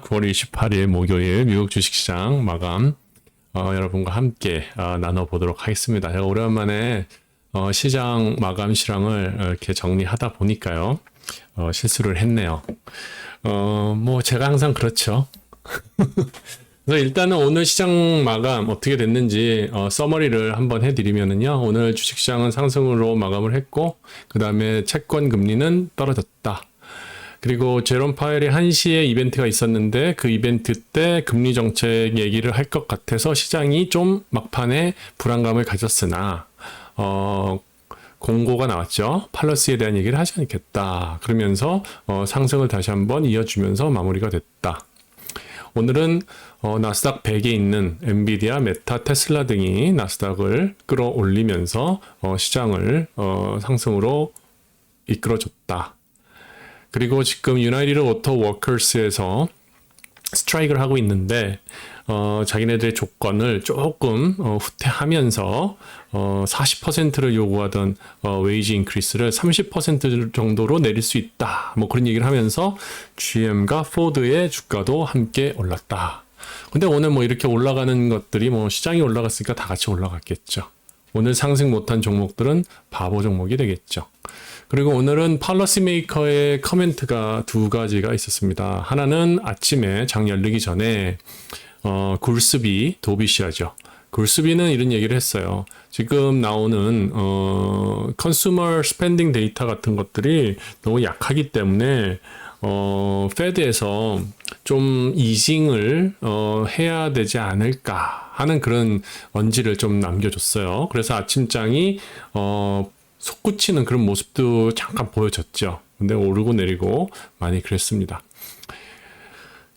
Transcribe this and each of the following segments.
9월 28일 목요일 미국 주식시장 마감 여러분과 함께 나눠보도록 하겠습니다. 제가 오랜만에 시장 마감 실황을 이렇게 정리하다 보니까요. 실수를 했네요. 뭐 제가 항상 그렇죠. 그래서 일단은 오늘 시장 마감 어떻게 됐는지 서머리를 한번 해드리면은요. 오늘 주식시장은 상승으로 마감을 했고 그 다음에 채권 금리는 떨어졌다. 그리고 제롬 파웰이 1시에 이벤트가 있었는데 그 이벤트 때 금리 정책 얘기를 할 것 같아서 시장이 좀 막판에 불안감을 가졌으나 공고가 나왔죠. 팔러스에 대한 얘기를 하지 않겠다. 그러면서 상승을 다시 한번 이어주면서 마무리가 됐다. 오늘은 나스닥 100에 있는 엔비디아, 메타, 테슬라 등이 나스닥을 끌어올리면서 시장을 상승으로 이끌어줬다. 그리고 지금 유나이티드 오토 워커스에서 스트라이크를 하고 있는데 자기네들의 조건을 조금 후퇴하면서 40%를 요구하던 웨이지 인크리스를 30% 정도로 내릴 수 있다. 뭐 그런 얘기를 하면서 GM과 포드의 주가도 함께 올랐다. 근데 오늘 뭐 이렇게 올라가는 것들이 뭐 시장이 올라갔으니까 다 같이 올라갔겠죠. 오늘 상승 못한 종목들은 바보 종목이 되겠죠. 그리고 오늘은 팔러시 메이커의 커멘트가 두 가지가 있었습니다. 하나는 아침에 장 열리기 전에 굴스비 도비시라죠. 굴스비는 이런 얘기를 했어요. 지금 나오는 컨슈머 스펜딩 데이터 같은 것들이 너무 약하기 때문에 페드에서 좀 이징을 해야 되지 않을까 하는 그런 언지를 좀 남겨줬어요. 그래서 아침장이 솟구치는 그런 모습도 잠깐 보여졌죠. 근데 오르고 내리고 많이 그랬습니다.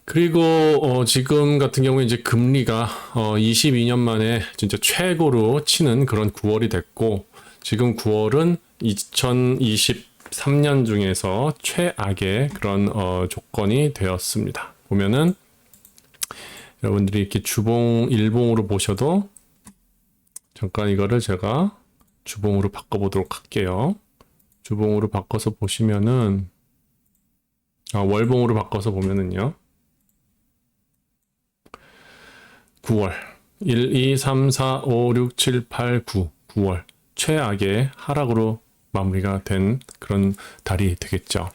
그리고 지금 같은 경우에 이제 금리가 22년 만에 진짜 최고로 치는 그런 9월이 됐고 지금 9월은 2023년 중에서 최악의 그런 조건이 되었습니다. 보면은 여러분들이 이렇게 주봉 일봉으로 보셔도 잠깐 이거를 제가 주봉으로 바꿔보도록 할게요. 주봉으로 바꿔서 보시면은 월봉으로 바꿔서 보면은요. 9월 1, 2, 3, 4, 5, 6, 7, 8, 9 9월 최악의 하락으로 마무리가 된 그런 달이 되겠죠.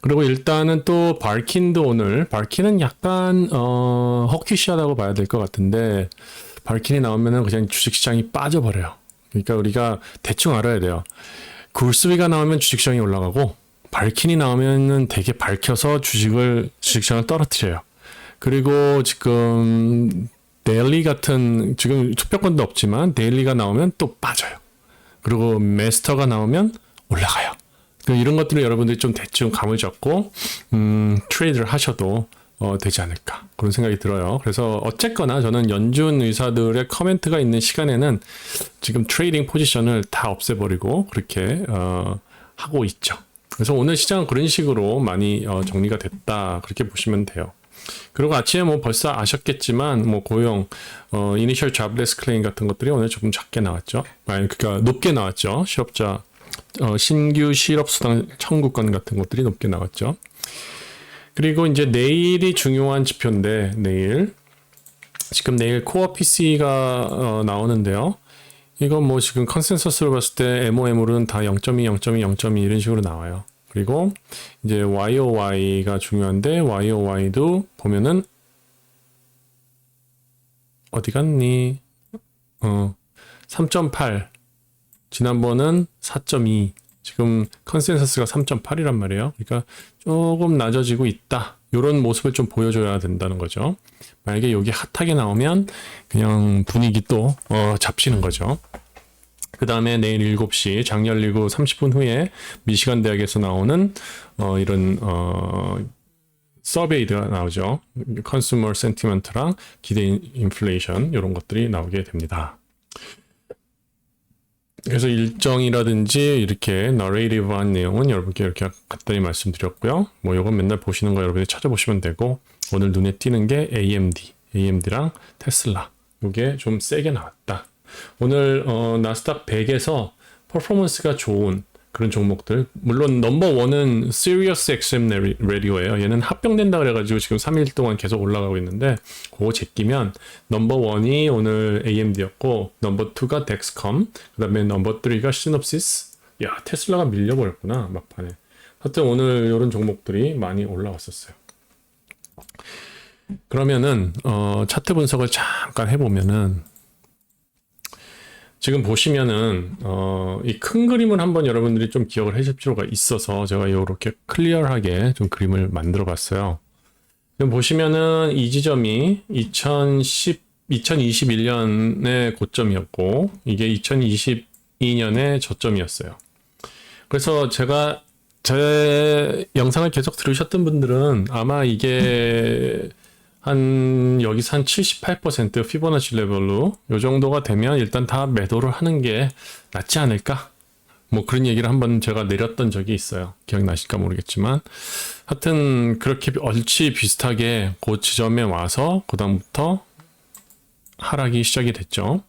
그리고 일단은 또 발킨도 오늘 발킨은 약간 허키시하다고 봐야 될 것 같은데 발킨이 나오면은 그냥 주식시장이 빠져버려요. 그러니까 우리가 대충 알아야 돼요. 굴스비가 나오면 주식시장이 올라가고 발킨이 나오면은 되게 밝혀서 주식시장을 떨어뜨려요. 그리고 지금 데일리 같은 지금 투표권도 없지만 데일리가 나오면 또 빠져요. 그리고 메스터가 나오면 올라가요. 이런 것들을 여러분들이 좀 대충 감을 잡고 트레이드를 하셔도 되지 않을까 그런 생각이 들어요. 그래서 어쨌거나 저는 연준 의사들의 커멘트가 있는 시간에는 지금 트레이딩 포지션을 다 없애버리고 그렇게 하고 있죠. 그래서 오늘 시장은 그런 식으로 많이 정리가 됐다 그렇게 보시면 돼요. 그리고 아침에 뭐 벌써 아셨겠지만 뭐 고용 이니셜 잡레스 클레임 같은 것들이 오늘 조금 작게 나왔죠. 그러니까 높게 나왔죠. 실업자 신규 실업수당 청구권 같은 것들이 높게 나왔죠. 그리고 이제 내일이 중요한 지표인데 지금 내일 코어 PC가 나오는데요. 이건 뭐 지금 컨센서스로 봤을 때 MOM으로는 다 0.2, 0.2, 0.2 이런 식으로 나와요. 그리고 이제 YOY가 중요한데 YOY도 보면은 어디 갔니? 3.8 지난번은 4.2 지금 컨센서스가 3.8이란 말이에요. 그러니까 조금 낮아지고 있다. 이런 모습을 좀 보여줘야 된다는 거죠. 만약에 여기 핫하게 나오면 그냥 분위기 또 잡히는 거죠. 그 다음에 내일 7시 장 열리고 30분 후에 미시간 대학에서 나오는 이런 서베이가 나오죠. 컨슈머 센티먼트랑 기대 인플레이션 이런 것들이 나오게 됩니다. 그래서 일정이라든지 이렇게 너레이티브한 내용은 여러분께 이렇게 간단히 말씀드렸고요. 뭐 이건 맨날 보시는 거 여러분이 찾아보시면 되고 오늘 눈에 띄는 게 AMD랑 테슬라 이게 좀 세게 나왔다. 오늘 나스닥 100에서 퍼포먼스가 좋은 그런 종목들. 물론 넘버 원은 Sirius XM 라디오예요. 얘는 합병된다 그래가지고 지금 3일 동안 계속 올라가고 있는데 그거 제끼면 넘버 원이 오늘 AMD였고 넘버 2가 덱스컴, 그 다음에 넘버 3가 시놉시스. 야, 테슬라가 밀려버렸구나 막판에. 하여튼 오늘 이런 종목들이 많이 올라왔었어요. 그러면은 차트 분석을 잠깐 해보면은 지금 보시면은 이 큰 그림을 한번 여러분들이 좀 기억을 하실 필요가 있어서 제가 이렇게 클리어하게 좀 그림을 만들어 봤어요. 지금 보시면은 이 지점이 2021년의 고점이었고 이게 2022년의 저점이었어요. 그래서 제가 제 영상을 계속 들으셨던 분들은 아마 이게 여기서 한 78% 피보나치 레벨로 요 정도가 되면 일단 다 매도를 하는 게 낫지 않을까? 뭐 그런 얘기를 한번 제가 내렸던 적이 있어요. 기억나실까 모르겠지만. 하여튼 그렇게 얼추 비슷하게 그 지점에 와서 그다음부터 하락이 시작이 됐죠.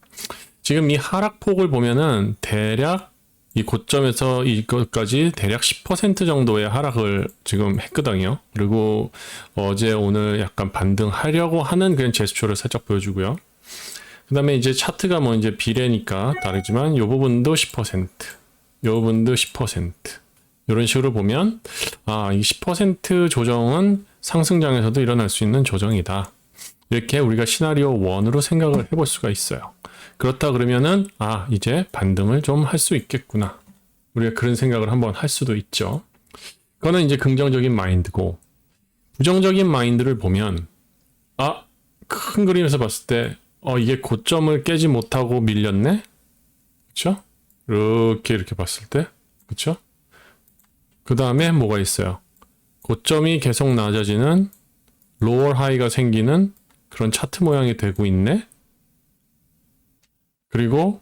지금 이 하락폭을 보면은 대략 이 고점에서 이것까지 대략 10% 정도의 하락을 지금 했거든요. 그리고 어제 오늘 약간 반등하려고 하는 그런 제스처를 살짝 보여주고요. 그 다음에 이제 차트가 뭐 이제 비례니까 다르지만 요 부분도 10%, 요 부분도 10%. 이런 식으로 보면 이 10% 조정은 상승장에서도 일어날 수 있는 조정이다. 이렇게 우리가 시나리오 1으로 생각을 해볼 수가 있어요. 그렇다 그러면은 이제 반등을 좀 할 수 있겠구나. 우리가 그런 생각을 한번 할 수도 있죠. 그거는 이제 긍정적인 마인드고 부정적인 마인드를 보면 큰 그림에서 봤을 때 이게 고점을 깨지 못하고 밀렸네? 그쵸? 이렇게 봤을 때 그쵸? 그 다음에 뭐가 있어요? 고점이 계속 낮아지는 로어 하이가 생기는 그런 차트 모양이 되고 있네? 그리고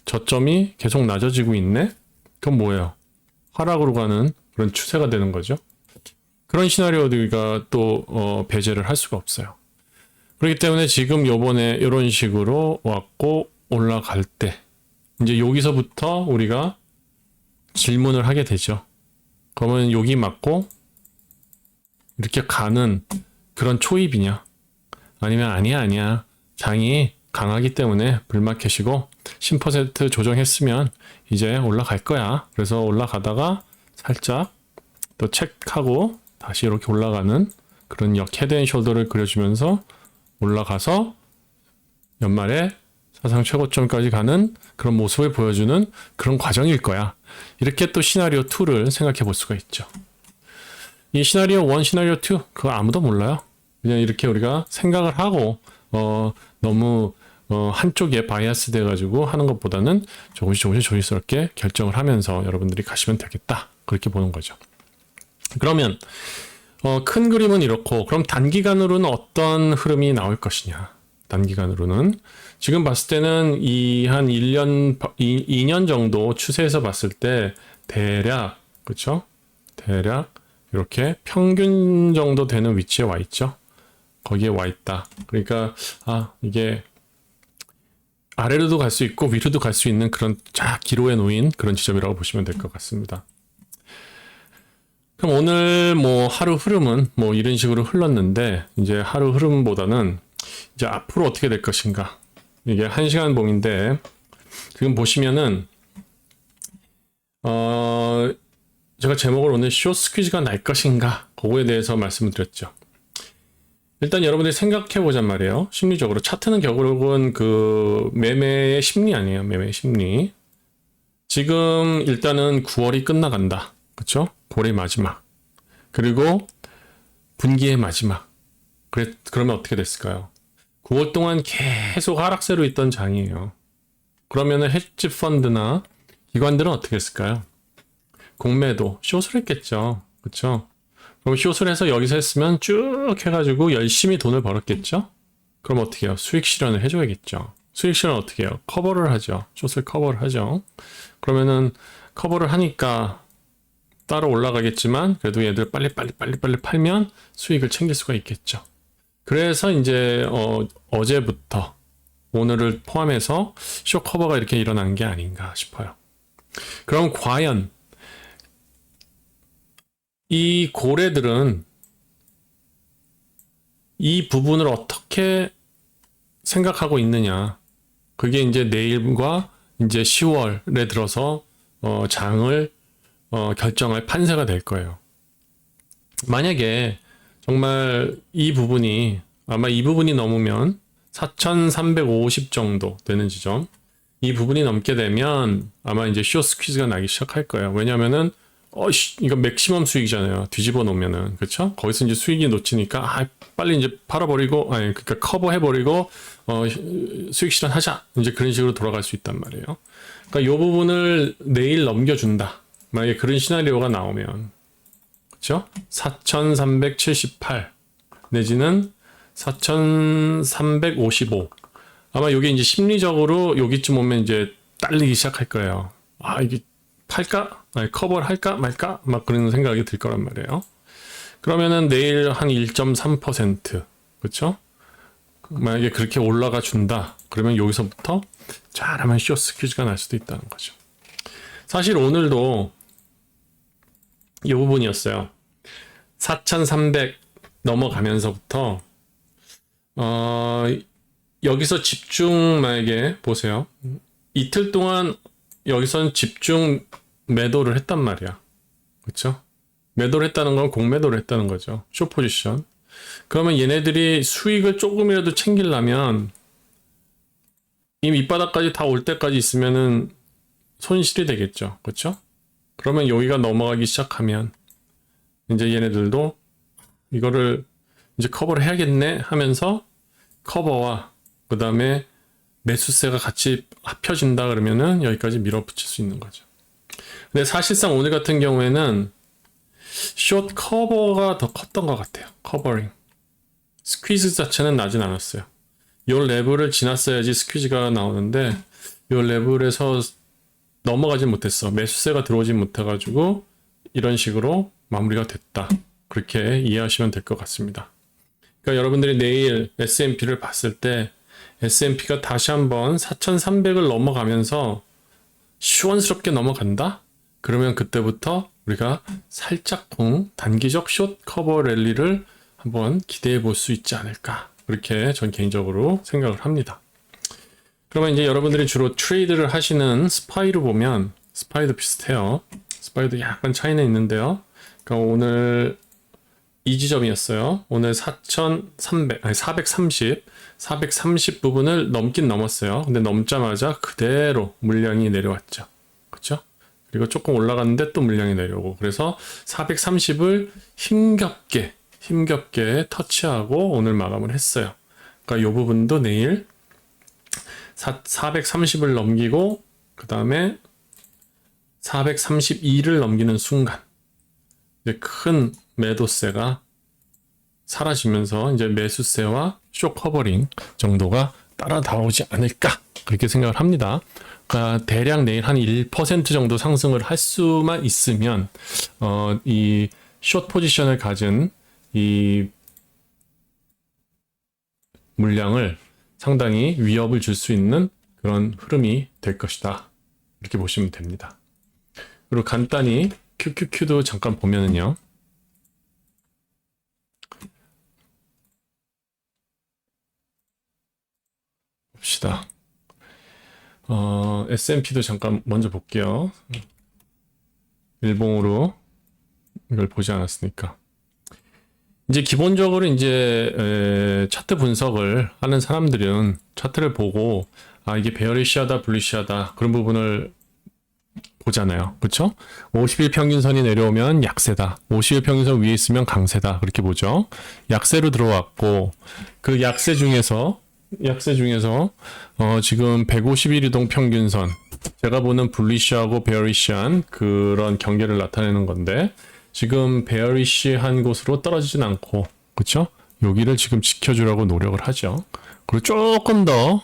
저점이 계속 낮아지고 있네? 그건 뭐예요? 하락으로 가는 그런 추세가 되는 거죠. 그런 시나리오들과 또 배제를 할 수가 없어요. 그렇기 때문에 지금 요번에 이런 식으로 왔고 올라갈 때 이제 여기서부터 우리가 질문을 하게 되죠. 그러면 여기 맞고 이렇게 가는 그런 초입이냐? 아니면 아니야. 장이 강하기 때문에 불마켓이고 10% 조정했으면 이제 올라갈 거야. 그래서 올라가다가 살짝 또 체크하고 다시 이렇게 올라가는 그런 헤드 앤 숄더를 그려주면서 올라가서 연말에 사상 최고점까지 가는 그런 모습을 보여주는 그런 과정일 거야. 이렇게 또 시나리오 2를 생각해 볼 수가 있죠. 이 시나리오 1, 시나리오 2 그거 아무도 몰라요. 그냥 이렇게 우리가 생각을 하고 너무 한쪽에 바이어스 돼가지고 하는 것보다는 조금씩 조심스럽게 결정을 하면서 여러분들이 가시면 되겠다. 그렇게 보는 거죠. 그러면 큰 그림은 이렇고 그럼 단기간으로는 어떤 흐름이 나올 것이냐. 단기간으로는 지금 봤을 때는 한 2년 정도 추세에서 봤을 때 대략 그렇죠? 대략 이렇게 평균 정도 되는 위치에 와 있죠. 거기에 와 있다. 그러니까 이게 아래로도 갈 수 있고 위로도 갈 수 있는 그런 기로에 놓인 그런 지점이라고 보시면 될 것 같습니다. 그럼 오늘 뭐 하루 흐름은 뭐 이런 식으로 흘렀는데 이제 하루 흐름보다는 이제 앞으로 어떻게 될 것인가. 이게 1시간 봉인데 지금 보시면은 제가 제목을 오늘 숏 스퀴즈가 날 것인가 그거에 대해서 말씀을 드렸죠. 일단 여러분들이 생각해 보잔 말이에요. 심리적으로 차트는 결국은 그 매매의 심리 아니에요. 매매의 심리. 지금 일단은 9월이 끝나간다. 그쵸? 9월의 마지막. 그리고 분기의 마지막. 그러면 어떻게 됐을까요? 9월 동안 계속 하락세로 있던 장이에요. 그러면은 헤지 펀드나 기관들은 어떻게 했을까요? 공매도 숏을 했겠죠. 그쵸? 그럼 숏을 해서 여기서 했으면 쭉 해가지고 열심히 돈을 벌었겠죠? 그럼 어떻게 해요? 수익 실현을 해줘야겠죠. 수익 실현 어떻게 해요? 커버를 하죠. 숏을 커버를 하죠. 그러면은 커버를 하니까 따로 올라가겠지만 그래도 얘들 빨리 팔면 수익을 챙길 수가 있겠죠. 그래서 이제 어제부터 오늘을 포함해서 숏 커버가 이렇게 일어난 게 아닌가 싶어요. 그럼 과연 이 고래들은 이 부분을 어떻게 생각하고 있느냐. 그게 이제 내일과 이제 10월에 들어서 장을 결정할 판세가 될 거예요. 만약에 정말 이 부분이 아마 이 부분이 넘으면 4,350 정도 되는 지점, 이 부분이 넘게 되면 아마 이제 숏 스퀴즈가 나기 시작할 거예요. 왜냐면은 이거 맥시멈 수익이잖아요. 뒤집어 놓으면은, 그렇죠? 거기서 이제 수익이 놓치니까 빨리 이제 팔아버리고, 그러니까 커버해버리고 수익 실현하자, 이제 그런 식으로 돌아갈 수 있단 말이에요. 그러니까 이 부분을 내일 넘겨준다. 만약에 그런 시나리오가 나오면, 그렇죠? 4,378 내지는 4,355. 아마 이게 이제 심리적으로 여기쯤 오면 이제 딸리기 시작할 거예요. 이게 팔까? 커버를 할까 말까? 막 그런 생각이 들 거란 말이에요. 그러면은 내일 한 1.3%, 그렇죠? 만약에 그렇게 올라가 준다. 그러면 여기서부터 잘하면 숏 스퀴즈가 날 수도 있다는 거죠. 사실 오늘도 이 부분이었어요. 4,300 넘어가면서부터 여기서 집중, 만약에 보세요. 이틀 동안 여기선 집중 매도를 했단 말이야. 그렇죠? 매도를 했다는 건 공매도를 했다는 거죠. 숏 포지션. 그러면 얘네들이 수익을 조금이라도 챙기려면 이 밑바닥까지 다 올 때까지 있으면은 손실이 되겠죠. 그렇죠? 그러면 여기가 넘어가기 시작하면 이제 얘네들도 이거를 이제 커버를 해야겠네 하면서 커버와 그 다음에 매수세가 같이 합쳐진다 그러면은 여기까지 밀어붙일 수 있는 거죠. 근데 사실상 오늘 같은 경우에는 숏 커버가 더 컸던 것 같아요. 커버링. 스퀴즈 자체는 나진 않았어요. 이 레벨을 지났어야지 스퀴즈가 나오는데 이 레벨에서 넘어가지 못했어. 매수세가 들어오지 못해가지고 이런 식으로 마무리가 됐다. 그렇게 이해하시면 될 것 같습니다. 그러니까 여러분들이 내일 S&P를 봤을 때 S&P가 다시 한번 4,300을 넘어가면서 시원스럽게 넘어간다? 그러면 그때부터 우리가 살짝쿵 단기적 숏 커버 랠리를 한번 기대해 볼 수 있지 않을까. 그렇게 전 개인적으로 생각을 합니다. 그러면 이제 여러분들이 주로 트레이드를 하시는 스파이로 보면 스파이도 비슷해요. 스파이도 약간 차이는 있는데요. 그러니까 오늘 이 지점이었어요. 오늘 430 부분을 넘긴 넘었어요. 근데 넘자마자 그대로 물량이 내려왔죠. 그렇죠? 그리고 조금 올라갔는데 또 물량이 내려오고, 그래서 430을 힘겹게 터치하고 오늘 마감을 했어요. 그러니까 이 부분도 내일 430을 넘기고 그 다음에 432를 넘기는 순간 이제 큰 매도세가 사라지면서 이제 매수세와 숏 커버링 정도가 따라 나오지 않을까, 그렇게 생각을 합니다. 그러니까 대략 내일 한 1% 정도 상승을 할 수만 있으면 이 숏 포지션을 가진 이 물량을 상당히 위협을 줄 수 있는 그런 흐름이 될 것이다. 이렇게 보시면 됩니다. 그리고 간단히 QQQ도 잠깐 보면은요. 봅시다. S&P도 잠깐 먼저 볼게요. 일봉으로 이걸 보지 않았으니까. 이제 기본적으로 이제 차트 분석을 하는 사람들은 차트를 보고 이게 베어리시하다, 불리시하다 그런 부분을 보잖아요. 그렇죠? 50일 평균선이 내려오면 약세다. 50일 평균선 위에 있으면 강세다. 그렇게 보죠. 약세로 들어왔고 그 약세 중에서 지금 150일 이동 평균선, 제가 보는 불리시하고 베어리시한 그런 경계를 나타내는 건데 지금 베어리시한 곳으로 떨어지진 않고, 그렇죠? 여기를 지금 지켜주려고 노력을 하죠. 그리고 조금 더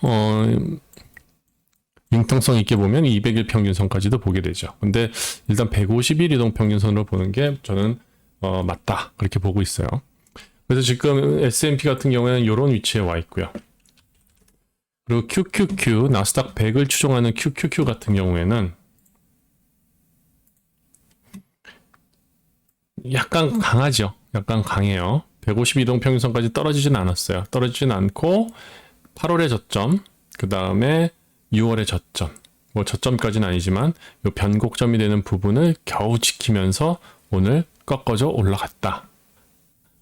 융통성 있게 보면 200일 평균선까지도 보게 되죠. 근데 일단 150일 이동 평균선으로 보는 게 저는 맞다, 그렇게 보고 있어요. 그래서 지금 S&P 같은 경우에는 이런 위치에 와 있고요. 그리고 QQQ, 나스닥 100을 추종하는 QQQ 같은 경우에는 약간 강하죠. 약간 강해요. 150 이동평균선까지 떨어지진 않았어요. 떨어지진 않고 8월의 저점, 그 다음에 6월의 저점, 뭐 저점까지는 아니지만 이 변곡점이 되는 부분을 겨우 지키면서 오늘 꺾어져 올라갔다.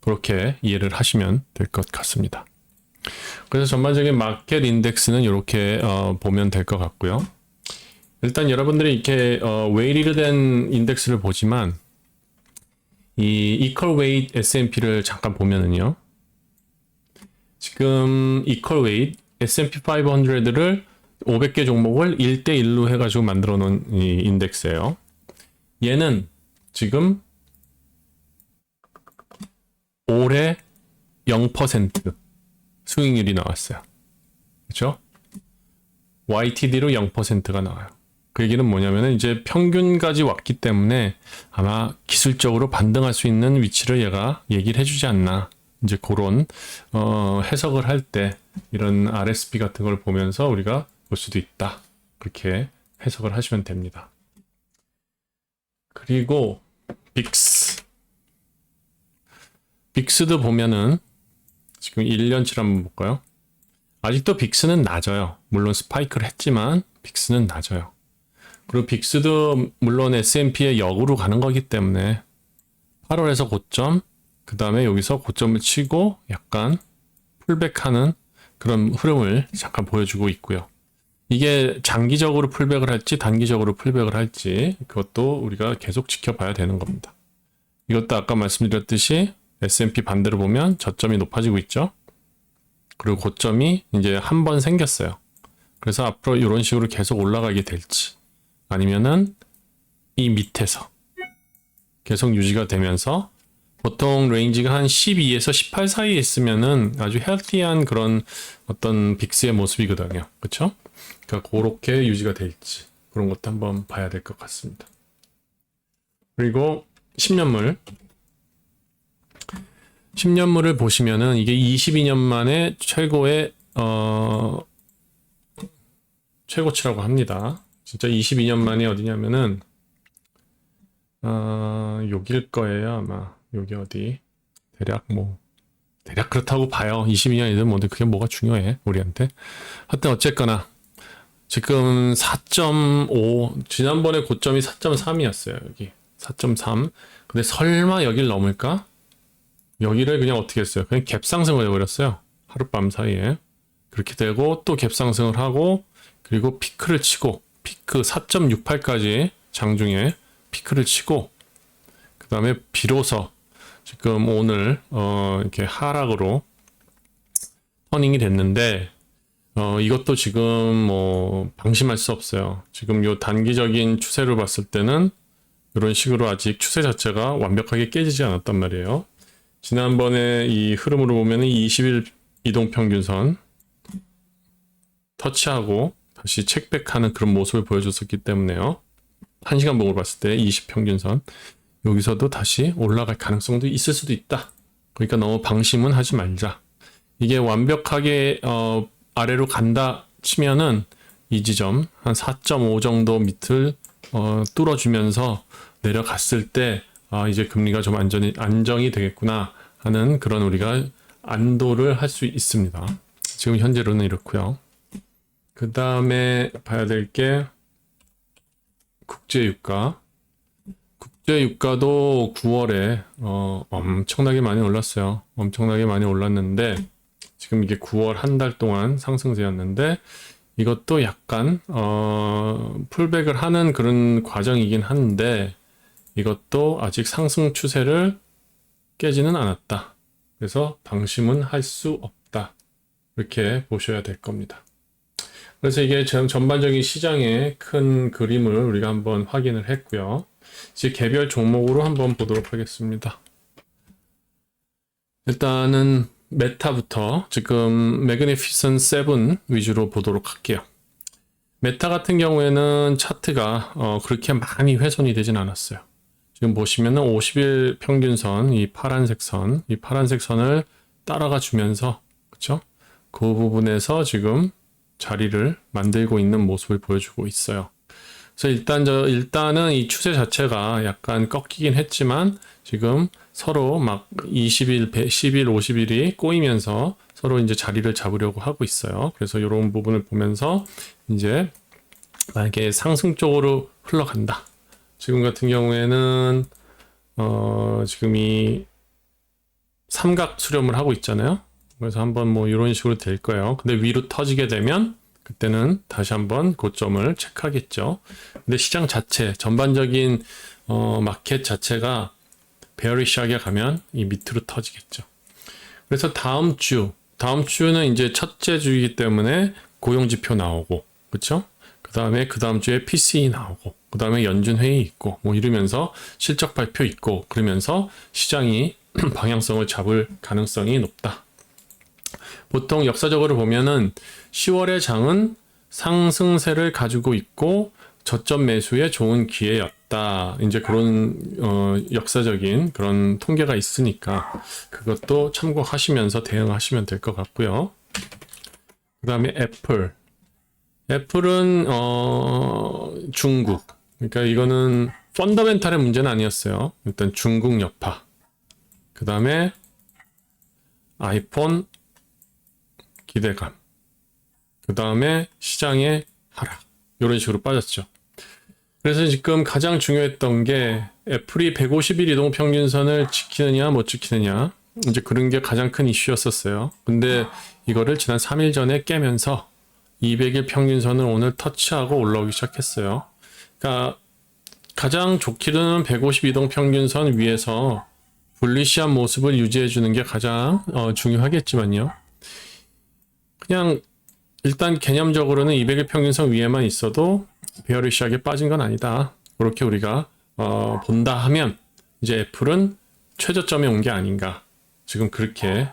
그렇게 이해를 하시면 될 것 같습니다. 그래서 전반적인 마켓 인덱스는 이렇게 보면 될 것 같고요. 일단 여러분들이 이렇게 웨이리드 된 인덱스를 보지만 이 이퀄 웨이트 S&P를 잠깐 보면은요. 지금 이퀄 웨이트 S&P 500를 500개 종목을 1대1로 해가지고 만들어 놓은 이 인덱스예요. 얘는 지금 올해 0% 수익률이 나왔어요. 그렇죠? YTD로 0%가 나와요. 그 얘기는 뭐냐면은 이제 평균까지 왔기 때문에 아마 기술적으로 반등할 수 있는 위치를 얘가 얘기를 해주지 않나. 이제 그런 해석을 할 때 이런 RSP 같은 걸 보면서 우리가 볼 수도 있다. 그렇게 해석을 하시면 됩니다. 그리고 빅스도 보면은 지금 1년치를 한번 볼까요? 아직도 빅스는 낮아요. 물론 스파이크를 했지만 빅스는 낮아요. 그리고 빅스도 물론 S&P의 역으로 가는 거기 때문에 8월에서 고점, 그 다음에 여기서 고점을 치고 약간 풀백하는 그런 흐름을 잠깐 보여주고 있고요. 이게 장기적으로 풀백을 할지 단기적으로 풀백을 할지 그것도 우리가 계속 지켜봐야 되는 겁니다. 이것도 아까 말씀드렸듯이 S&P 반대로 보면 저점이 높아지고 있죠. 그리고 고점이 이제 한 번 생겼어요. 그래서 앞으로 이런 식으로 계속 올라가게 될지 아니면은 이 밑에서 계속 유지가 되면서 보통 레인지가 한 12에서 18 사이에 있으면은 아주 헬티한 그런 어떤 빅스의 모습이거든요. 그렇죠? 그러니까 그렇게 유지가 될지 그런 것도 한번 봐야 될 것 같습니다. 그리고 10년물을 보시면은 이게 22년 만에 최고의 최고치라고 합니다. 진짜 22년 만에 어디냐면은 여길 거예요. 아마 여기 어디 대략 그렇다고 봐요. 22년이든 뭐든 그게 뭐가 중요해 우리한테. 하여튼 어쨌거나 지금 4.5 지난번에 고점이 4.3이었어요. 여기 4.3. 근데 설마 여길 넘을까? 여기를 그냥 어떻게 했어요? 그냥 갭 상승을 해버렸어요. 하룻밤 사이에. 그렇게 되고 또 갭 상승을 하고 그리고 피크를 치고 피크 4.68까지 장중에 피크를 치고 그 다음에 비로소 지금 오늘 이렇게 하락으로 터닝이 됐는데 이것도 지금 뭐 방심할 수 없어요. 지금 요 단기적인 추세로 봤을 때는 이런 식으로 아직 추세 자체가 완벽하게 깨지지 않았단 말이에요. 지난번에 이 흐름으로 보면 20일 이동평균선 터치하고 다시 책백하는 그런 모습을 보여줬었기 때문에요. 1시간 봉으로 봤을 때 20평균선 여기서도 다시 올라갈 가능성도 있을 수도 있다. 그러니까 너무 방심은 하지 말자. 이게 완벽하게 아래로 간다 치면은 이 지점 한 4.5 정도 밑을 뚫어주면서 내려갔을 때 이제 금리가 좀 안정이 되겠구나 하는 그런 우리가 안도를 할 수 있습니다. 지금 현재로는 이렇고요. 그 다음에 봐야 될 게 국제유가. 국제유가도 9월에 엄청나게 많이 올랐어요. 엄청나게 많이 올랐는데 지금 이게 9월 한 달 동안 상승세였는데 이것도 약간 풀백을 하는 그런 과정이긴 한데 이것도 아직 상승 추세를 깨지는 않았다. 그래서 방심은 할 수 없다. 이렇게 보셔야 될 겁니다. 그래서 이게 전반적인 시장의 큰 그림을 우리가 한번 확인을 했고요. 이제 개별 종목으로 한번 보도록 하겠습니다. 일단은 메타부터 지금 매그니피센트 7 위주로 보도록 할게요. 메타 같은 경우에는 차트가 그렇게 많이 훼손이 되진 않았어요. 지금 보시면은 50일 평균선, 이 파란색 선을 따라가 주면서, 그쵸? 그 부분에서 지금 자리를 만들고 있는 모습을 보여주고 있어요. 그래서 일단은 이 추세 자체가 약간 꺾이긴 했지만 지금 서로 막 20일, 10일, 50일이 꼬이면서 서로 이제 자리를 잡으려고 하고 있어요. 그래서 이런 부분을 보면서 이제 만약에 상승 쪽으로 흘러간다. 지금 같은 경우에는 지금 이 삼각 수렴을 하고 있잖아요. 그래서 한번 뭐 이런 식으로 될 거예요. 근데 위로 터지게 되면 그때는 다시 한번 고점을 체크하겠죠. 근데 시장 자체, 전반적인 마켓 자체가 베어리시하게 가면 이 밑으로 터지겠죠. 그래서 다음 주는 이제 첫째 주이기 때문에 고용지표 나오고, 그렇죠? 그 다음 주에 PCE 나오고, 그 다음에 연준 회의 있고, 뭐 이러면서 실적 발표 있고, 그러면서 시장이 방향성을 잡을 가능성이 높다. 보통 역사적으로 보면은 10월의 장은 상승세를 가지고 있고 저점 매수에 좋은 기회였다. 이제 그런 역사적인 그런 통계가 있으니까 그것도 참고하시면서 대응하시면 될 것 같고요. 그 다음에 애플은 중국. 그러니까 이거는 펀더멘탈의 문제는 아니었어요. 일단 중국 여파. 그 다음에 아이폰 기대감. 그 다음에 시장의 하락. 이런 식으로 빠졌죠. 그래서 지금 가장 중요했던 게 애플이 150일 이동 평균선을 지키느냐 못 지키느냐. 이제 그런 게 가장 큰 이슈였었어요. 근데 이거를 지난 3일 전에 깨면서 200일 평균선을 오늘 터치하고 올라오기 시작했어요. 그러니까 가장 좋기는 150 이동 평균선 위에서 불리시한 모습을 유지해 주는 게 가장 중요하겠지만요. 그냥 일단 개념적으로는 200일 평균선 위에만 있어도 베어리시하게 빠진 건 아니다. 그렇게 우리가 본다 하면 이제 애플은 최저점에 온 게 아닌가. 지금 그렇게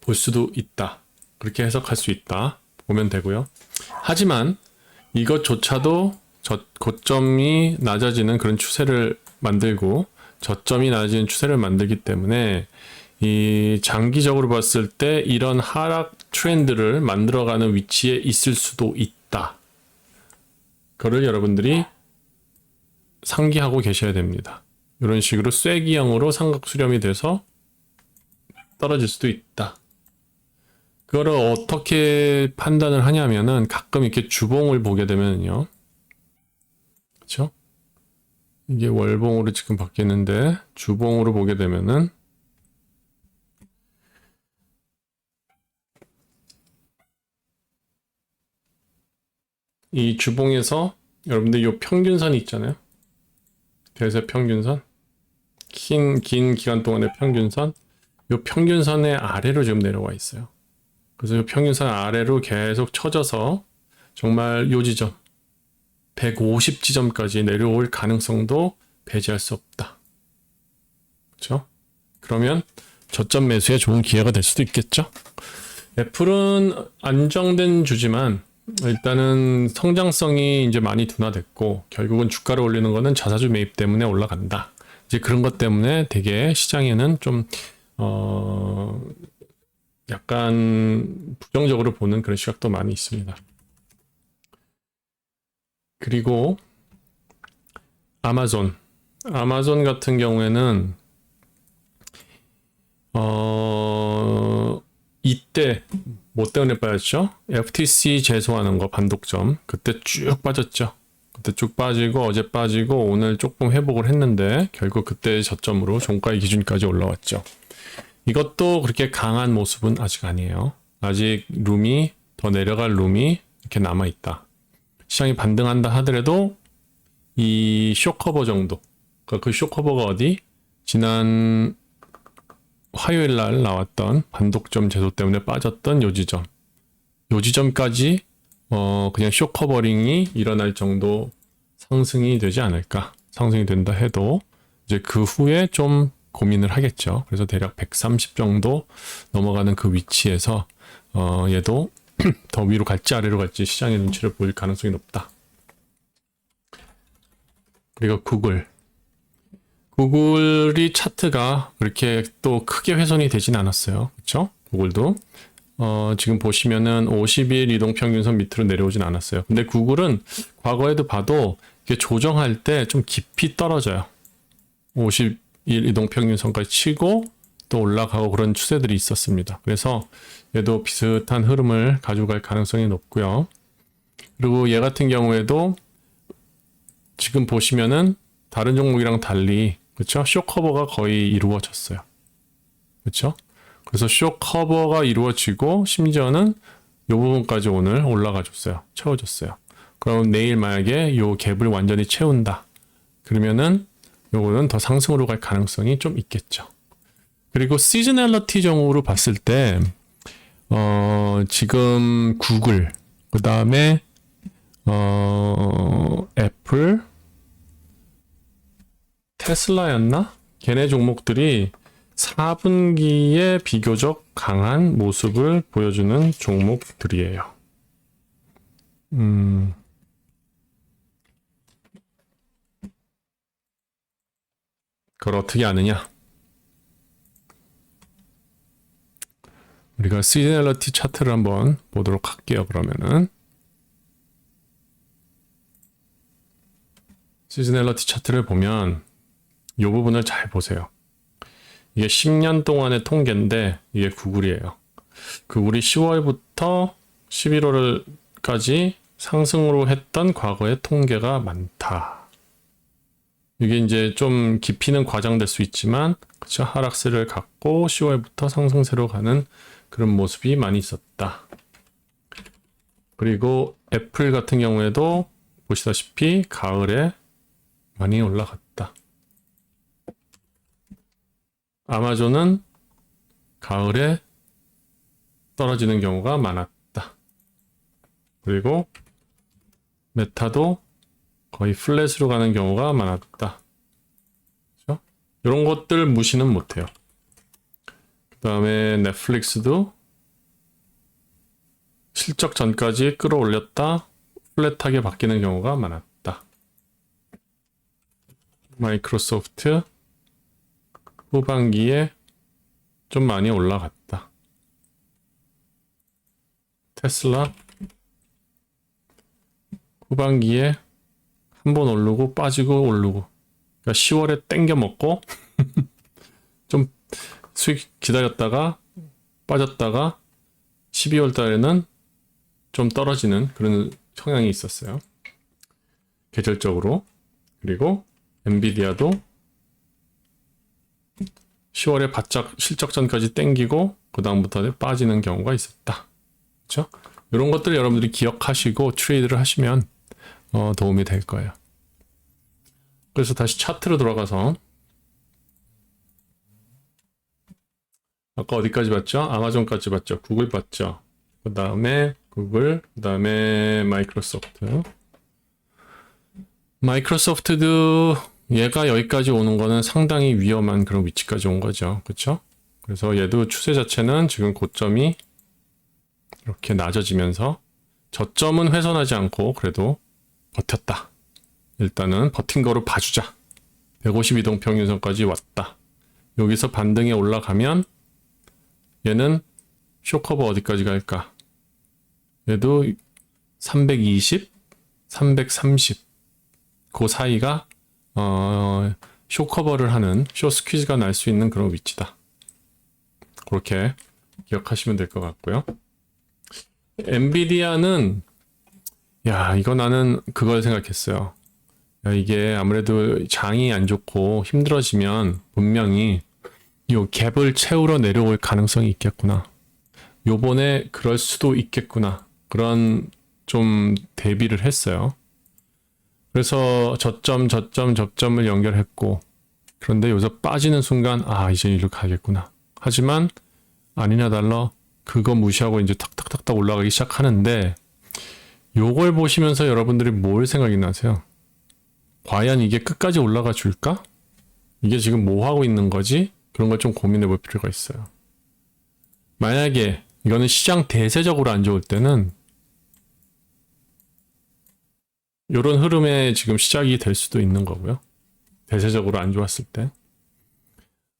볼 수도 있다. 그렇게 해석할 수 있다. 보면 되고요. 하지만 이것조차도 고점이 낮아지는 그런 추세를 만들고 저점이 낮아지는 추세를 만들기 때문에 이 장기적으로 봤을 때 이런 하락 트렌드를 만들어가는 위치에 있을 수도 있다. 그걸 여러분들이 상기하고 계셔야 됩니다. 이런 식으로 쐐기형으로 삼각 수렴이 돼서 떨어질 수도 있다. 그거를 어떻게 판단을 하냐면은 가끔 이렇게 주봉을 보게 되면요. 그렇죠? 이게 월봉으로 지금 바뀌었는데 주봉으로 보게 되면은 이 주봉에서 여러분들 이 평균선이 있잖아요. 대세 평균선. 긴 기간 동안의 평균선. 이 평균선의 아래로 지금 내려와 있어요. 그래서 이 평균선 아래로 계속 쳐져서 정말 요 지점 150지점까지 내려올 가능성도 배제할 수 없다. 그렇죠? 그러면 저점 매수에 좋은 기회가 될 수도 있겠죠? 애플은 안정된 주지만 일단은 성장성이 이제 많이 둔화됐고 결국은 주가를 올리는 거는 자사주 매입 때문에 올라간다. 이제 그런 것 때문에 되게 시장에는 좀 약간 부정적으로 보는 그런 시각도 많이 있습니다. 그리고 아마존 같은 경우에는 이때 뭐 때문에 빠졌죠? FTC 제소하는 거 반독점 그때 쭉 빠졌죠. 그때 쭉 빠지고 어제 빠지고 오늘 조금 회복을 했는데 결국 그때 저점으로 종가의 기준까지 올라왔죠. 이것도 그렇게 강한 모습은 아직 아니에요. 아직 룸이 더 내려갈 룸이 이렇게 남아 있다. 시장이 반등한다 하더라도 이 쇼커버 정도. 그 쇼커버가 어디? 지난 화요일 날 나왔던 반독점 제소 때문에 빠졌던 요 지점까지 그냥 쇼커버링이 일어날 정도 상승이 되지 않을까. 상승이 된다 해도 이제 그 후에 좀 고민을 하겠죠. 그래서 대략 130 정도 넘어가는 그 위치에서 얘도 더 위로 갈지 아래로 갈지 시장의 눈치를 보일 가능성이 높다. 그리고 구글이 차트가 그렇게 또 크게 훼손이 되진 않았어요. 그렇죠? 구글도 지금 보시면은 50일 이동 평균선 밑으로 내려오진 않았어요. 근데 구글은 과거에도 봐도 이게 조정할 때 좀 깊이 떨어져요. 51 이동평균선까지 치고 또 올라가고 그런 추세들이 있었습니다. 그래서 얘도 비슷한 흐름을 가져갈 가능성이 높고요. 그리고 얘 같은 경우에도 지금 보시면은 다른 종목이랑 달리 그렇죠? 쇼커버가 거의 이루어졌어요. 그렇죠? 그래서 쇼커버가 이루어지고 심지어는 이 부분까지 오늘 올라가 줬어요. 채워줬어요. 그럼 내일 만약에 요 갭을 완전히 채운다. 그러면은 요거는 더 상승으로 갈 가능성이 좀 있겠죠. 그리고 시즈널러티적으로 봤을 때 지금 구글, 그 다음에 애플, 테슬라였나? 걔네 종목들이 4분기에 비교적 강한 모습을 보여주는 종목들이에요. 그걸 어떻게 아느냐? 우리가 시즈널러티 차트를 한번 보도록 할게요. 그러면은 시즈널러티 차트를 보면 이 부분을 잘 보세요. 이게 10년 동안의 통계인데 이게 구글이에요. 구글이 10월부터 11월까지 상승으로 했던 과거의 통계가 많다. 이게 이제 좀 깊이는 과장될 수 있지만 그쵸? 하락세를 갖고 10월부터 상승세로 가는 그런 모습이 많이 있었다. 그리고 애플 같은 경우에도 보시다시피 가을에 많이 올라갔다. 아마존은 가을에 떨어지는 경우가 많았다. 그리고 메타도 거의 플랫으로 가는 경우가 많았다. 그렇죠? 이런 것들 무시는 못해요. 그 다음에 넷플릭스도 실적 전까지 끌어올렸다 플랫하게 바뀌는 경우가 많았다. 마이크로소프트 후반기에 좀 많이 올라갔다. 테슬라 후반기에 한번 오르고 빠지고 오르고, 그러니까 10월에 땡겨 먹고 좀 수익 기다렸다가 빠졌다가 12월 달에는 좀 떨어지는 그런 성향이 있었어요. 계절적으로. 그리고 엔비디아도 10월에 바짝 실적전까지 땡기고 그 다음부터 빠지는 경우가 있었다. 그렇죠? 이런 것들 여러분들이 기억하시고 트레이드를 하시면 도움이 될 거예요. 그래서 다시 차트로 돌아가서 아까 어디까지 봤죠? 아마존까지 봤죠. 구글 봤죠. 그 다음에 구글, 그 다음에 마이크로소프트. 마이크로소프트도 얘가 여기까지 오는 거는 상당히 위험한 그런 위치까지 온 거죠. 그렇죠? 그래서 얘도 추세 자체는 지금 고점이 이렇게 낮아지면서 저점은 훼손하지 않고 그래도 버텼다. 일단은 버틴 거로 봐주자. 152동평균선까지 왔다. 여기서 반등에 올라가면 얘는 쇼커버 어디까지 갈까? 얘도 320, 330 그 사이가 쇼커버를 하는 쇼스퀴즈가 날 수 있는 그런 위치다. 그렇게 기억하시면 될 것 같고요. 엔비디아는 이거 나는 그걸 생각했어요. 이게 아무래도 장이 안 좋고 힘들어지면 분명히 요 갭을 채우러 내려올 가능성이 있겠구나. 요번에 그럴 수도 있겠구나. 그런 좀 대비를 했어요. 그래서 저점을 연결했고, 그런데 여기서 빠지는 순간 이제 이리로 가겠구나. 하지만 아니나 달라 그거 무시하고 이제 탁탁탁탁 올라가기 시작하는데, 요걸 보시면서 여러분들이 뭘 생각이 나세요? 과연 이게 끝까지 올라가 줄까? 이게 지금 뭐 하고 있는 거지? 그런 걸 좀 고민해 볼 필요가 있어요. 만약에 이거는 시장 대세적으로 안 좋을 때는 이런 흐름에 지금 시작이 될 수도 있는 거고요. 대세적으로 안 좋았을 때.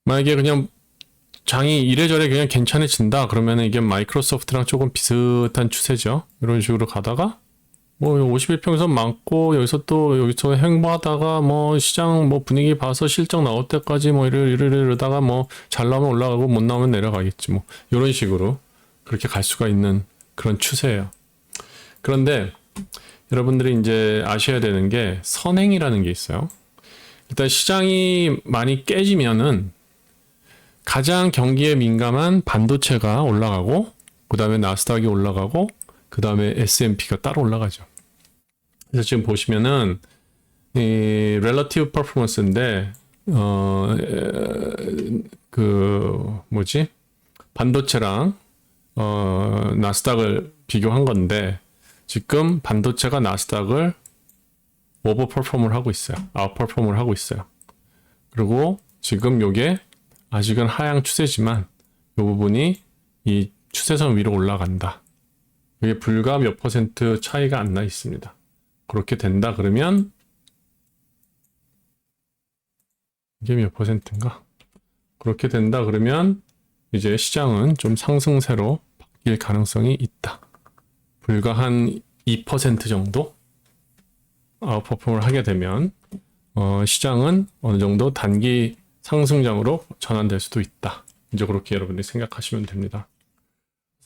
만약에 그냥 장이 이래저래 그냥 괜찮아진다. 그러면 이게 마이크로소프트랑 조금 비슷한 추세죠. 이런 식으로 가다가 뭐 51평선 많고 여기서 행보하다가 뭐 시장 뭐 분위기 봐서 실적 나올 때까지 뭐 이러다가 뭐 잘 나오면 올라가고 못 나오면 내려가겠지 뭐 이런 식으로 그렇게 갈 수가 있는 그런 추세예요. 그런데 여러분들이 이제 아셔야 되는 게 선행이라는 게 있어요. 일단 시장이 많이 깨지면은 가장 경기에 민감한 반도체가 올라가고 그 다음에 나스닥이 올라가고 그 다음에 S&P가 따로 올라가죠. 그래서 지금 보시면은 이 relative performance인데 그 뭐지 반도체랑 나스닥을 비교한 건데 지금 반도체가 나스닥을 오버퍼폼을 하고 있어요. 아웃퍼폼을 하고 있어요. 그리고 지금 요게 아직은 하향 추세지만 이 부분이 이 추세선 위로 올라간다. 이게 불과 몇 퍼센트 차이가 안 나 있습니다. 그렇게 된다 그러면 이게 몇 퍼센트인가? 그렇게 된다 그러면 이제 시장은 좀 상승세로 바뀔 가능성이 있다. 불과 한 2% 정도 아웃퍼폼을 하게 되면 시장은 어느 정도 단기 상승장으로 전환될 수도 있다. 이제 그렇게 여러분들이 생각하시면 됩니다.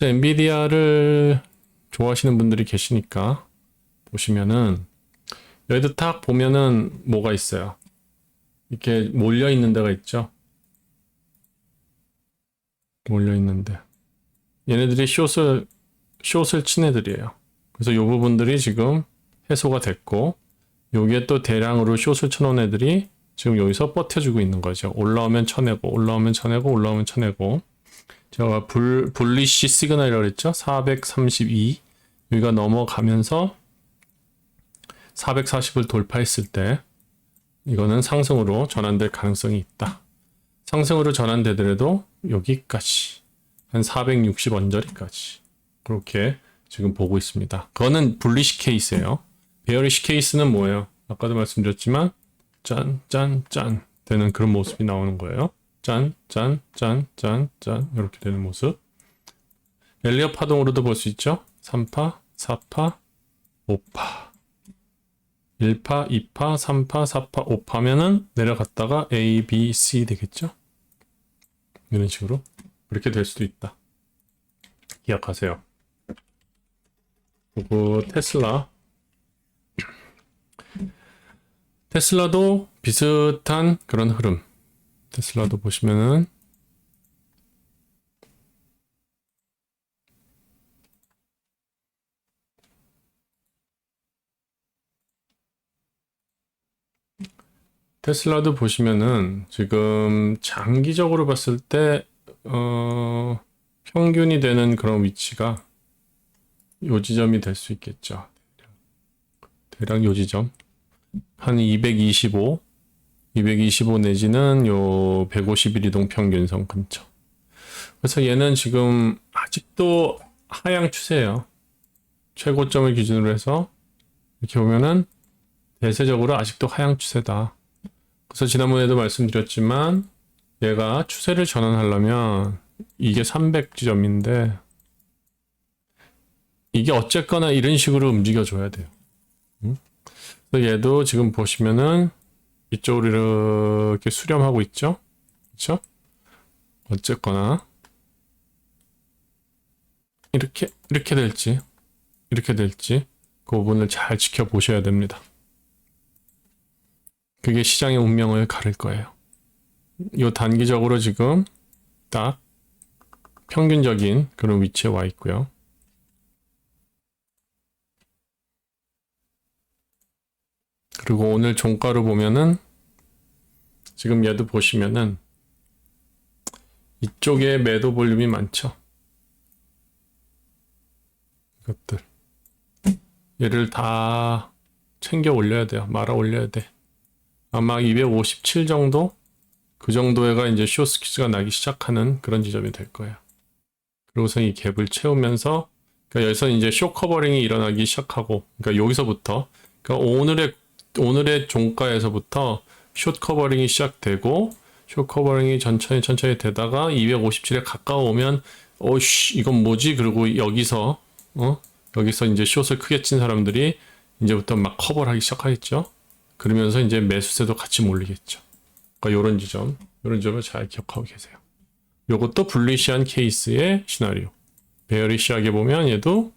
엔비디아를 좋아하시는 분들이 계시니까 보시면은 여기도 딱 보면은 뭐가 있어요. 이렇게 몰려 있는 데가 있죠. 몰려 있는데 얘네들이 숏을 친 애들이에요. 그래서 이 부분들이 지금 해소가 됐고 요게 또 대량으로 숏을 쳐놓은 애들이 지금 여기서 버텨주고 있는 거죠. 올라오면 쳐내고 올라오면 쳐내고 올라오면 쳐내고 제가 불리시 시그널이라고 그랬죠. 432 여기가 넘어가면서 440을 돌파했을 때 이거는 상승으로 전환될 가능성이 있다. 상승으로 전환되더라도 여기까지 한 460 언저리까지 그렇게 지금 보고 있습니다. 그거는 불리시 케이스예요. 베어리시 케이스는 뭐예요? 아까도 말씀드렸지만 짠 되는 그런 모습이 나오는 거예요. 짠 이렇게 되는 모습. 엘리엇 파동으로도 볼 수 있죠. 3파, 4파, 5파 1파, 2파, 3파, 4파, 5파면은 내려갔다가 A, B, C 되겠죠. 이런 식으로 그렇게 될 수도 있다. 기억하세요. 그리고 테슬라도 비슷한 그런 흐름. 테슬라도 보시면은 지금 장기적으로 봤을 때 평균이 되는 그런 위치가 요 지점이 될 수 있겠죠. 대략 요 지점 한 225 내지는 요 150일 이동 평균선 근처. 그래서 얘는 지금 아직도 하향 추세예요. 최고점을 기준으로 해서 이렇게 보면은 대세적으로 아직도 하향 추세다. 그래서 지난번에도 말씀드렸지만 얘가 추세를 전환하려면 이게 300지점인데 이게 어쨌거나 이런 식으로 움직여줘야 돼요. 그래서 얘도 지금 보시면은 이쪽으로 이렇게 수렴하고 있죠. 그렇죠? 어쨌거나 이렇게 될지 그 부분을 잘 지켜보셔야 됩니다. 그게 시장의 운명을 가를 거예요. 요 단기적으로 지금 딱 평균적인 그런 위치에 와 있고요. 그리고 오늘 종가로 보면은 지금 얘도 보시면은 이쪽에 매도 볼륨이 많죠. 이것들 얘를 다 챙겨 올려야 돼요. 말아 올려야 돼. 아마 257 정도? 그 정도가 이제 숏스퀴즈가 나기 시작하는 그런 지점이 될 거예요. 그리고서 이 갭을 채우면서 그러니까 여기서 이제 숏 커버링이 일어나기 시작하고 그러니까 여기서부터 그러니까 오늘의 종가에서부터 숏 커버링이 시작되고 숏 커버링이 천천히 되다가 257에 가까워 오면 이건 뭐지? 그리고 여기서 여기서 이제 숏을 크게 친 사람들이 이제부터 막 커버를 하기 시작하겠죠. 그러면서 이제 매수세도 같이 몰리겠죠. 그러니까 요런 점을 잘 기억하고 계세요. 요것도 불리시한 케이스의 시나리오. 베어리시하게 보면 얘도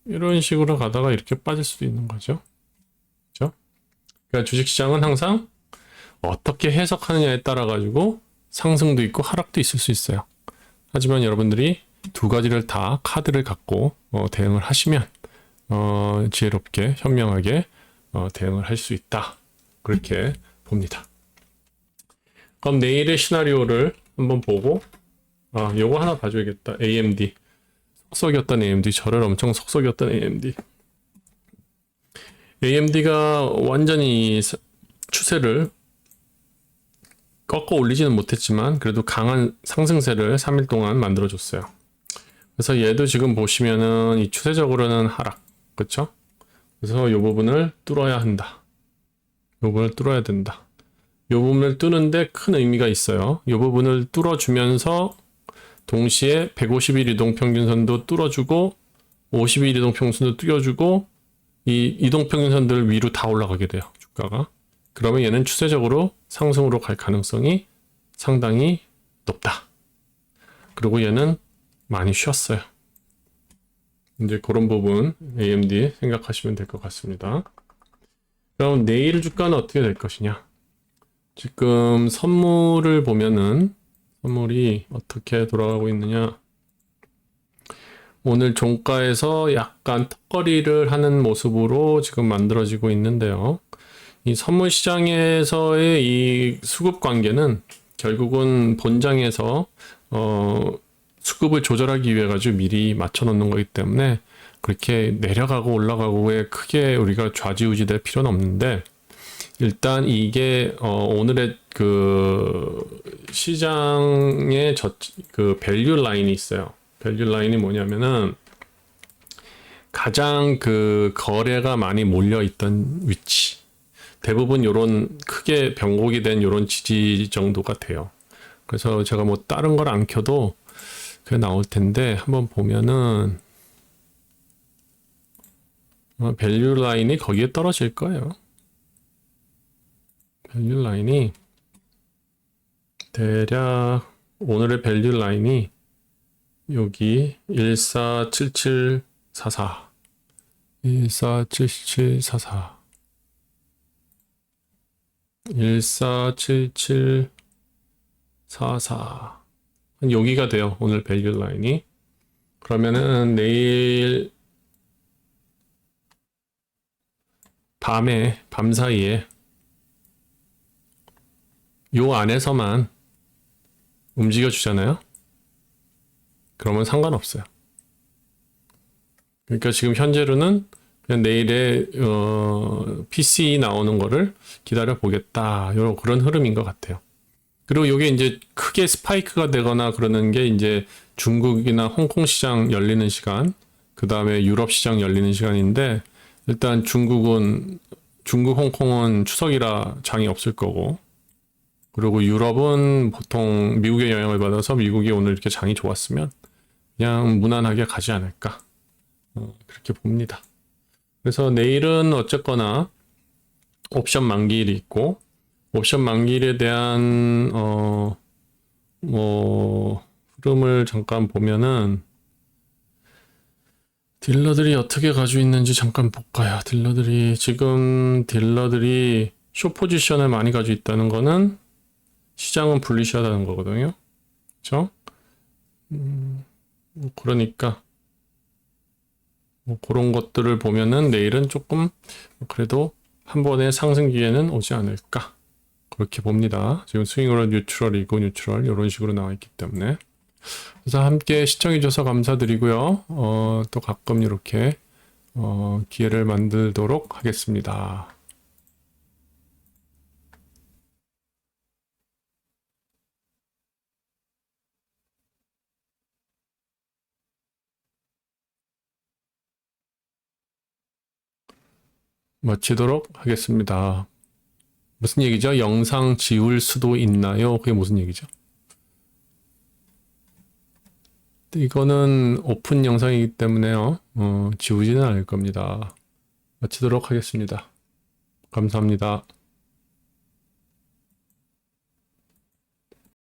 이런 식으로 가다가 이렇게 빠질 수도 있는 거죠. 그렇죠? 그러니까 주식시장은 항상 어떻게 해석하느냐에 따라 가지고 상승도 있고 하락도 있을 수 있어요. 하지만 여러분들이 두 가지를 다 카드를 갖고 대응을 하시면 지혜롭게 현명하게 대응을 할 수 있다. 그렇게 봅니다. 그럼 내일의 시나리오를 한번 보고 요거 하나 봐줘야겠다. AMD 속속이었던 AMD, 저를 엄청 속속이었던 AMD. AMD가 완전히 추세를 꺾어 올리지는 못했지만 그래도 강한 상승세를 3일 동안 만들어줬어요. 그래서 얘도 지금 보시면은 이 추세적으로는 하락, 그렇죠? 그래서 이 부분을 뚫어야 한다. 이 부분을 뚫어야 된다. 이 부분을 뚫는데 큰 의미가 있어요. 이 부분을 뚫어주면서 동시에 150일 이동평균선도 뚫어주고 50일 이동평균선도 뚫어주고 이 이동평균선들 위로 다 올라가게 돼요. 주가가. 그러면 얘는 추세적으로 상승으로 갈 가능성이 상당히 높다. 그리고 얘는 많이 쉬었어요. 이제 그런 부분 AMD 생각하시면 될 것 같습니다. 그럼 내일 주가는 어떻게 될 것이냐? 지금 선물을 보면은 선물이 어떻게 돌아가고 있느냐? 오늘 종가에서 약간 턱걸이를 하는 모습으로 지금 만들어지고 있는데요. 이 선물 시장에서의 이 수급 관계는 결국은 본장에서 수급을 조절하기 위해 가지고 미리 맞춰 놓는 거기 때문에 그렇게 내려가고 올라가고에 크게 우리가 좌지우지될 필요는 없는데 일단 이게 오늘의 그 시장의 그 밸류 라인이 있어요. 밸류 라인이 뭐냐면은 가장 그 거래가 많이 몰려 있던 위치. 대부분 요런 크게 변곡이 된 요런 지지 정도가 돼요. 그래서 제가 뭐 다른 걸 안 켜도 그게 나올 텐데 한번 보면은 밸류 라인이 거기에 떨어질 거예요. 밸류 라인이 대략 오늘의 밸류 라인이 여기 147744 147744 147744 여기가 돼요. 오늘 밸류 라인이. 그러면은 내일 밤 사이에 요 안에서만 움직여 주잖아요. 그러면 상관없어요. 그러니까 지금 현재로는 그냥 내일에 PC 나오는 거를 기다려 보겠다. 이런 그런 흐름인 것 같아요. 그리고 이게 이제 크게 스파이크가 되거나 그러는 게 이제 중국이나 홍콩 시장 열리는 시간, 그 다음에 유럽 시장 열리는 시간인데 일단 중국, 홍콩은 추석이라 장이 없을 거고, 그리고 유럽은 보통 미국의 영향을 받아서 미국이 오늘 이렇게 장이 좋았으면 그냥 무난하게 가지 않을까. 그렇게 봅니다. 그래서 내일은 어쨌거나 옵션 만기일이 있고, 옵션 만기일에 대한 흐름을 잠깐 보면은 딜러들이 어떻게 가지고 있는지 잠깐 볼까요? 딜러들이 숏 포지션을 많이 가지고 있다는 거는 시장은 불리시하다는 거거든요. 그렇죠? 그러니까 그런 것들을 보면은 내일은 조금 그래도 한 번의 상승 기회는 오지 않을까 그렇게 봅니다. 지금 스윙으로 뉴트럴 이런 식으로 나와 있기 때문에. 그래서 함께 시청해 주셔서 감사드리고요. 또 가끔 이렇게 기회를 만들도록 하겠습니다. 마치도록 하겠습니다. 무슨 얘기죠? 영상 지울 수도 있나요? 그게 무슨 얘기죠? 이거는 오픈 영상이기 때문에요. 지우지는 않을 겁니다. 마치도록 하겠습니다. 감사합니다.